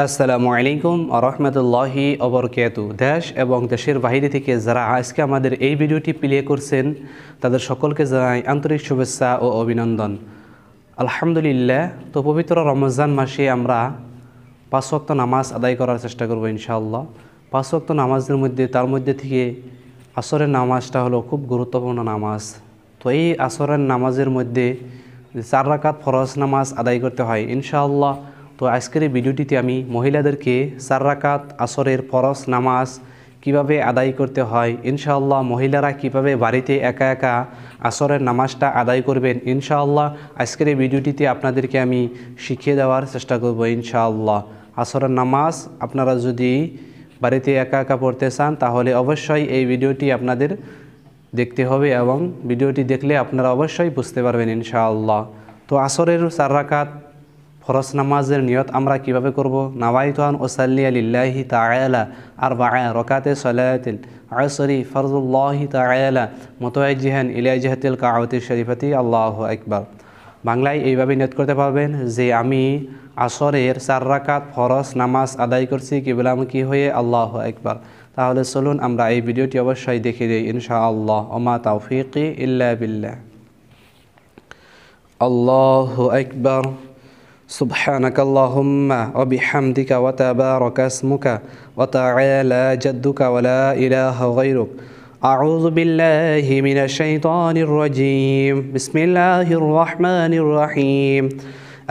আসসালামু আলাইকুম আরহামতুল্লাহি অবরকাতু। দেশ এবং দেশের বাইরে থেকে যারা আজকে আমাদের এই ভিডিওটি প্লে করছেন তাদের সকলকে জানাই আন্তরিক শুভেচ্ছা ও অভিনন্দন। আলহামদুলিল্লাহ। তো পবিত্র রমজান মাসে আমরা 5 ওয়াক্ত নামাজ আদায় করার চেষ্টা করব ইনশাআল্লাহ। 5 ওয়াক্ত নামাজের মধ্যে তার মধ্যে থেকে আসরের নামাজটা হলো খুব গুরুত্বপূর্ণ নামাজ। তো এই আসরের নামাজের মধ্যে 4 রাকাত ফরজ নামাজ আদায় করতে হয় ইনশাআল্লাহ। তো আজকের এই ভিডিওটিতে আমি মহিলাদেরকে 4 রাকাত আসরের ফরজ নামাজ কিভাবে আদায় করতে হয় ইনশাআল্লাহ, মহিলারা কিভাবে বাড়িতে একা একা আসরের নামাজটা আদায় করবেন ইনশাআল্লাহ, আজকের এই ভিডিওটিতে আপনাদেরকে আমি শিখিয়ে দেওয়ার চেষ্টা করব ইনশাআল্লাহ। আসরের নামাজ আপনারা যদি বাড়িতে একা একা পড়তে চান তাহলে অবশ্যই এই ভিডিওটি আপনাদের দেখতে হবে এবং ভিডিওটি দেখলে আপনারা অবশ্যই বুঝতে পারবেন ইনশাআল্লাহ। তো আসরের 4 রাকাত ফরজ নামাজের নিয়ত আমরা কিভাবে করব? নাওয়াইতু আন উসাল্লি লিল্লাহি তাআলা আরবা'a রাকাতে সালাতিল আসরি ফরজুল্লাহি তাআলা মুতাওয়াজ্জিহান ইলা জিহাতিল কা'বাতি শরীফাতি আল্লাহু আকবার। বাংলায় এইভাবে নিয়ত করতে পারবেন যে আমি আসরের 4 রাকাত ফরজ নামাজ আদায় করছি কিবলামুখী হয়ে আল্লাহু আকবার। তাহলে চলুন আমরা এই ভিডিওটি অবশ্যই দেখে দিই ইনশাআল্লাহ। ওমা তাওফীকি ইল্লা বিল্লাহ। আল্লাহু আকবার। سبحانك اللهم وبحمدك وتبارك اسمك وتعالى جدك ولا إله غيرك. أعوذ بالله من الشيطان الرجيم. بسم الله الرحمن الرحيم.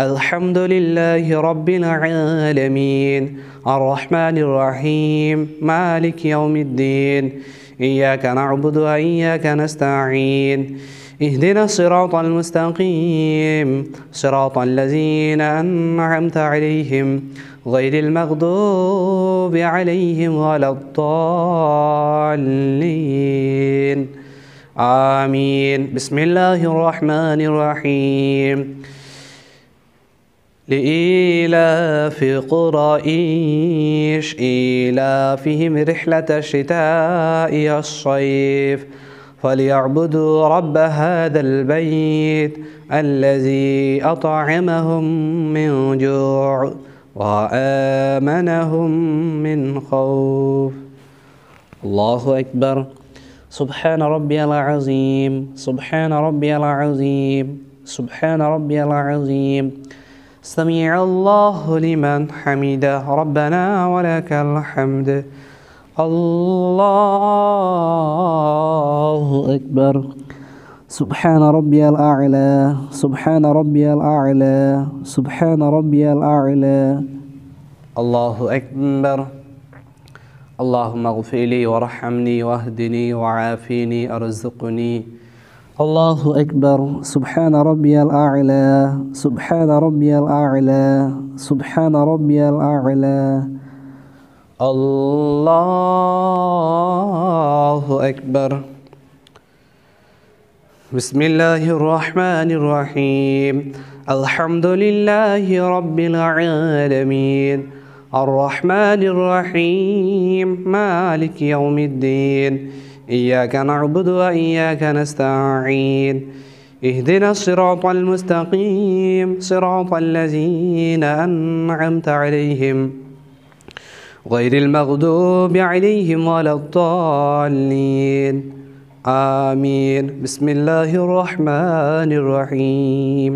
الحمد لله رب العالمين الرحمن الرحيم مالك يوم الدين إياك نعبد وإياك نستعين اهدنا الصراط المستقيم صراط الذين أنعمت عليهم غير المغضوب عليهم ولا الضالين آمين. بسم الله الرحمن الرحيم. لإيلاف قريش إيلافهم رحلة الشتاء والصيف فليعبدوا رب هذا البيت الذي أطعمهم من جوع وآمنهم من خوف. الله أكبر. سبحان ربي العظيم سبحان ربي العظيم سبحان ربي العظيم. سمع الله لمن حمده ربنا ولك الحمد. الله أكبر. سبحان ربي الأعلى سبحان ربي الأعلى سبحان ربي الأعلى. الله أكبر. اللهم اغفر لي وارحمني واهدني وعافيني ارزقني. الله أكبر. سبحان ربي الأعلى سبحان ربي الأعلى سبحان ربي الأعلى. الله أكبر. بسم الله الرحمن الرحيم. الحمد لله رب العالمين الرحمن الرحيم مالك يوم الدين إياك نعبد وإياك نستعين اهدنا الصراط المستقيم صراط الذين أنعمت عليهم غير المغضوب عليهم ولا الضالين آمين. بسم الله الرحمن الرحيم.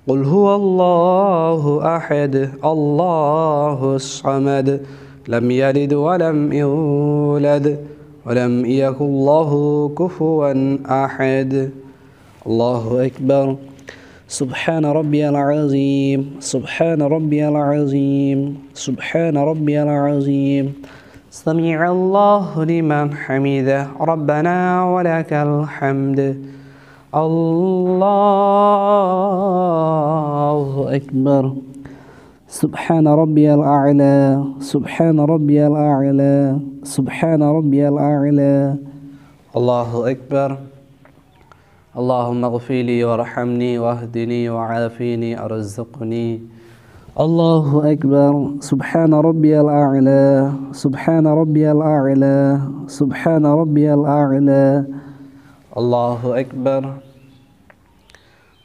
قل هو الله أحد الله الصمد لم يلد ولم يولد ولم يكن له كفوا أحد. الله أكبر. سبحان ربي العظيم سبحان ربي العظيم سبحان ربي العظيم. سمع الله لمن حمده ربنا ولك الحمد. الله أكبر. سبحان ربي الأعلى سبحان ربي الأعلى سبحان ربي الأعلى. الله أكبر. اللهم اغفر لي وارحمني واهدني وعافيني ارزقني. الله أكبر. سبحان ربي الأعلى سبحان ربي الأعلى سبحان ربي الأعلى. الله أكبر.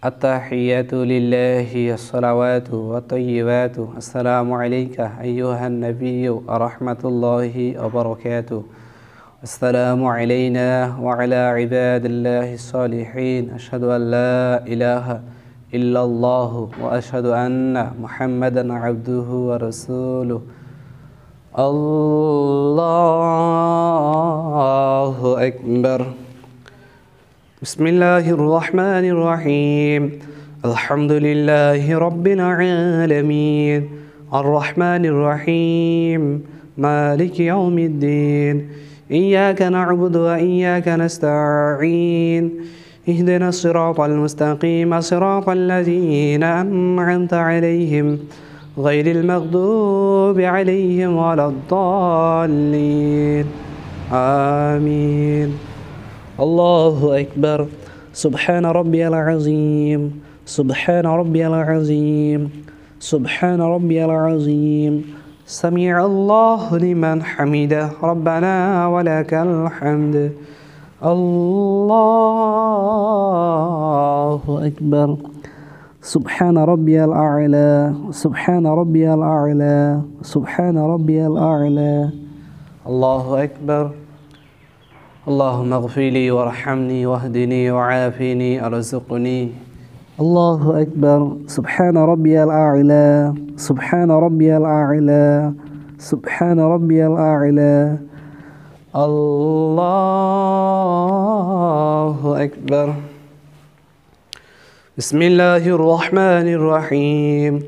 التحيات لله الصلوات والطيبات السلام عليك أيها النبي ورحمة الله وبركاته. السلام علينا وعلى عباد الله الصالحين. أشهد أن لا إله إلا الله وأشهد أن محمدا عبده ورسوله. الله أكبر. بسم الله الرحمن الرحيم. الحمد لله رب العالمين الرحمن الرحيم مالك يوم الدين. إياك نعبد وإياك نستعين. اهدنا الصراط المستقيم صراط الذين أنعمت عليهم غير المغضوب عليهم ولا الضالين. آمين. الله أكبر. سبحان ربي العظيم سبحان ربي العظيم سبحان ربي العظيم. سمع الله لمن حمده ربنا ولك الحمد. الله أكبر. سبحان ربي الأعلى سبحان ربي الأعلى سبحان ربي الأعلى. الله أكبر. اللهم اغفر لي وارحمني واهدني وعافني ارزقني. الله أكبر. سبحان ربي الأعلى سبحان ربي الأعلى سبحان ربي الأعلى. الله أكبر. بسم الله الرحمن الرحيم.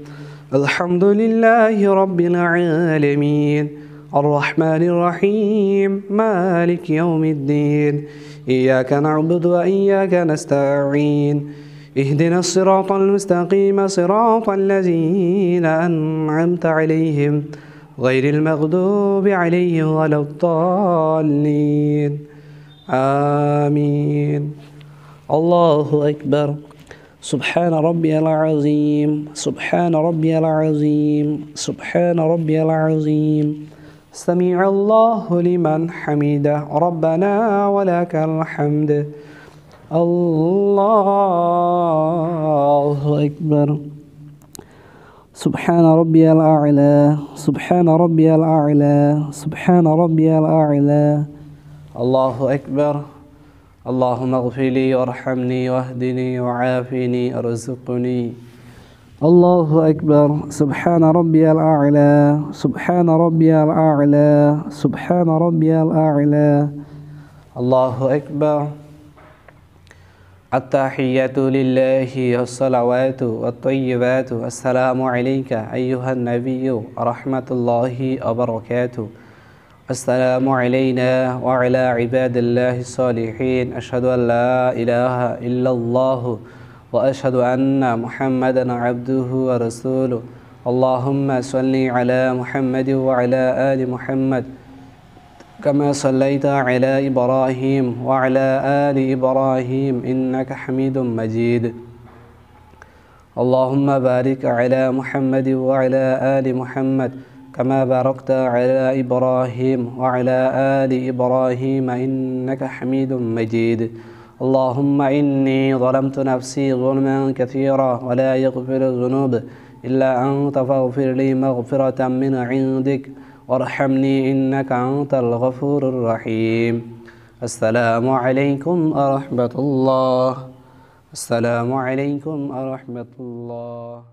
الحمد لله رب العالمين الرحمن الرحيم مالك يوم الدين. إياك نعبد وإياك نستعين. اهدنا الصراط المستقيم صراط الذين أنعمت عليهم غير المغضوب عليهم ولا الضالين. آمين. الله أكبر. سبحان ربي العظيم سبحان ربي العظيم سبحان ربي العظيم. سمع الله لمن حمده ربنا ولك الحمد. الله أكبر. سبحان ربي الأعلى سبحان ربي الأعلى سبحان ربي الأعلى. الله أكبر. اللهم اغفر لي وارحمني واهدني وعافني ارزقني. الله أكبر. سبحان ربي الأعلى سبحان ربي الأعلى سبحان ربي الأعلى. الله أكبر. التحيات لله الصلوات والطيبات السلام عليك أيها النبي ورحمة الله وبركاته. السلام علينا وعلى عباد الله الصالحين. أشهد أن لا إله إلا الله وأشهد أن محمدا عبده ورسوله. اللهم صل على محمد وعلى آل محمد كما صليت على إبراهيم وعلى آل إبراهيم إنك حميد مجيد. اللهم بارك على محمد وعلى آل محمد كما باركت على إبراهيم وعلى آل إبراهيم إنك حميد مجيد. اللهم إني ظلمت نفسي ظلما كثيرا ولا يغفر الذنوب إلا أنت فاغفر لي مغفرة من عندك وارحمني إنك أنت الغفور الرحيم. السلام عليكم ورحمة الله. السلام عليكم ورحمة الله.